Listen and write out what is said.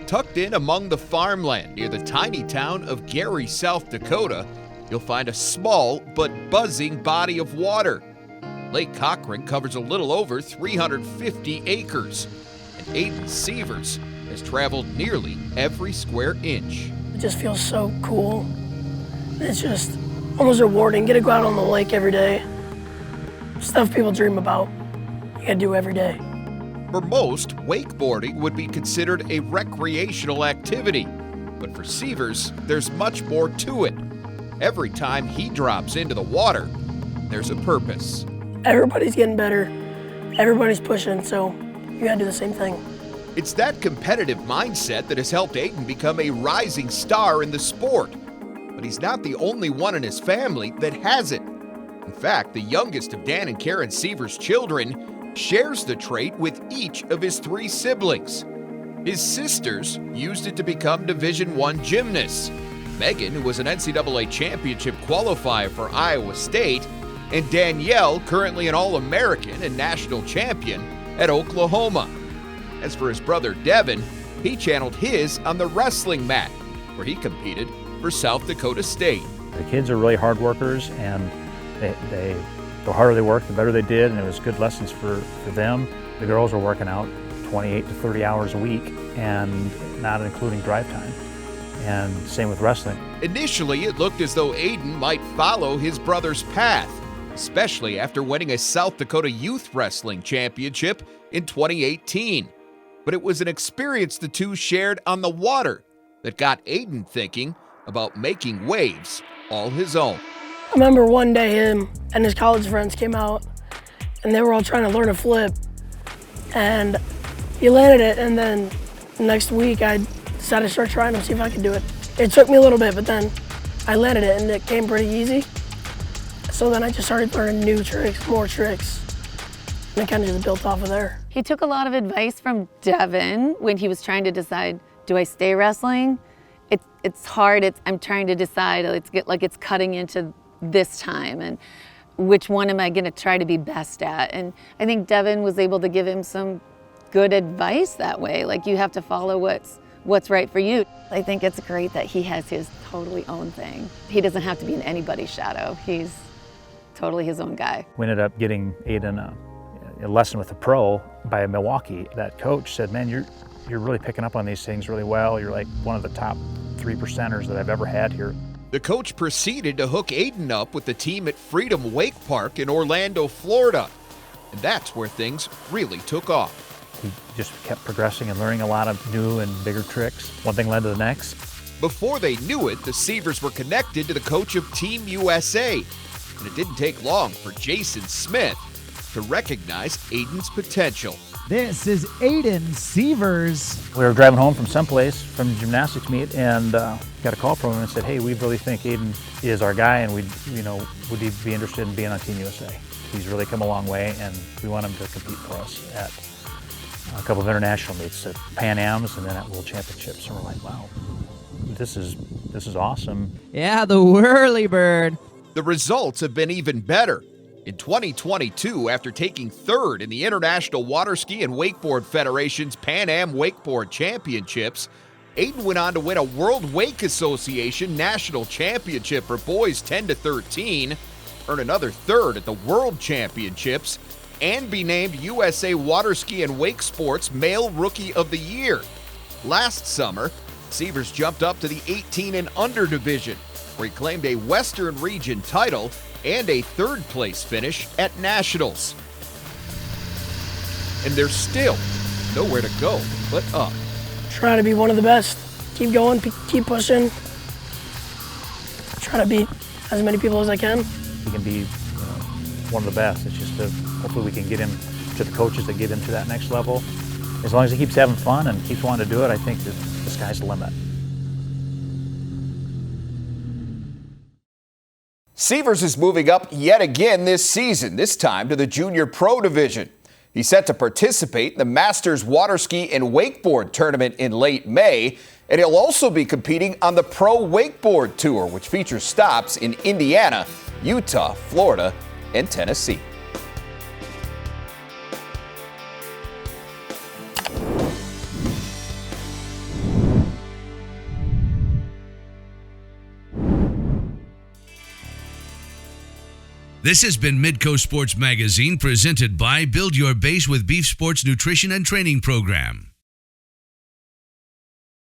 Tucked in among the farmland near the tiny town of Gary, South Dakota, you'll find a small but buzzing body of water. Lake Cochrane covers a little over 350 acres, and Aidan Sievers has traveled nearly every square inch. It just feels so cool. It's just almost rewarding. Get to go out on the lake every day. Stuff people dream about, you gotta do every day. For most, wakeboarding would be considered a recreational activity. But for Sievers, there's much more to it. Every time he drops into the water, there's a purpose. Everybody's getting better. Everybody's pushing, so you gotta do the same thing. It's that competitive mindset that has helped Aidan become a rising star in the sport. But he's not the only one in his family that has it. In fact, the youngest of Dan and Karen Sievers' children shares the trait with each of his 3 siblings. His sisters used it to become Division I gymnasts. Megan, who was an NCAA championship qualifier for Iowa State, and Danielle, currently an All-American and national champion at Oklahoma. As for his brother Devin, he channeled his on the wrestling mat, where he competed for South Dakota State. The kids are really hard workers, and the harder they worked, the better they did, and it was good lessons for them. The girls were working out 28 to 30 hours a week, and not including drive time. And same with wrestling. Initially, it looked as though Aidan might follow his brother's path, especially after winning a South Dakota Youth Wrestling Championship in 2018. But it was an experience the two shared on the water that got Aidan thinking about making waves all his own. I remember one day him and his college friends came out and they were all trying to learn a flip, and he landed it, and then next week I decided to start trying to see if I could do it. It took me a little bit, but then I landed it and it came pretty easy. So then I just started learning new tricks, more tricks, and it kind of just built off of there. He took a lot of advice from Devin when he was trying to decide, do I stay wrestling? It's hard, I'm trying to decide, it's cutting into this time, and which one am I gonna try to be best at? And I think Devin was able to give him some good advice that way. Like, you have to follow what's right for you. I think it's great that he has his totally own thing. He doesn't have to be in anybody's shadow. He's totally his own guy. We ended up getting Aidan a lesson with a pro by Milwaukee. That coach said, man, you're really picking up on these things really well. You're like one of the top 3%ers that I've ever had here. The coach proceeded to hook Aidan up with the team at Freedom Wake Park in Orlando, Florida. And that's where things really took off. He just kept progressing and learning a lot of new and bigger tricks. One thing led to the next. Before they knew it, the Sievers were connected to the coach of Team USA. And it didn't take long for Jason Smith to recognize Aidan's potential. This is Aidan Sievers. We were driving home from someplace, from the gymnastics meet, and got a call from him and said, hey, we really think Aidan is our guy, and would he be interested in being on Team USA? He's really come a long way, and we want him to compete for us at a couple of international meets, at Pan Ams and then at World Championships. And we're like, wow, this is awesome. Yeah, the whirly bird. The results have been even better. In 2022, after taking third in the International Water Ski and Wakeboard Federation's Pan Am Wakeboard Championships, Aidan went on to win a World Wake Association National Championship for boys 10 to 13, earn another third at the World Championships, and be named USA Water Ski and Wake Sports Male Rookie of the Year. Last summer, Sievers jumped up to the 18 and under division, where he claimed a Western Region title and a third-place finish at Nationals. And there's still nowhere to go but up. Trying to be one of the best. Keep going, keep pushing. Trying to beat as many people as I can. He can be one of the best. It's just hopefully we can get him to the coaches that get him to that next level. As long as he keeps having fun and keeps wanting to do it, I think that the sky's the limit. Sievers is moving up yet again this season, this time to the Junior Pro Division. He's set to participate in the Masters Water Ski and Wakeboard Tournament in late May, and he'll also be competing on the Pro Wakeboard Tour, which features stops in Indiana, Utah, Florida, and Tennessee. This has been Midco Sports Magazine, presented by Build Your Base with Beef Sports Nutrition and Training Program.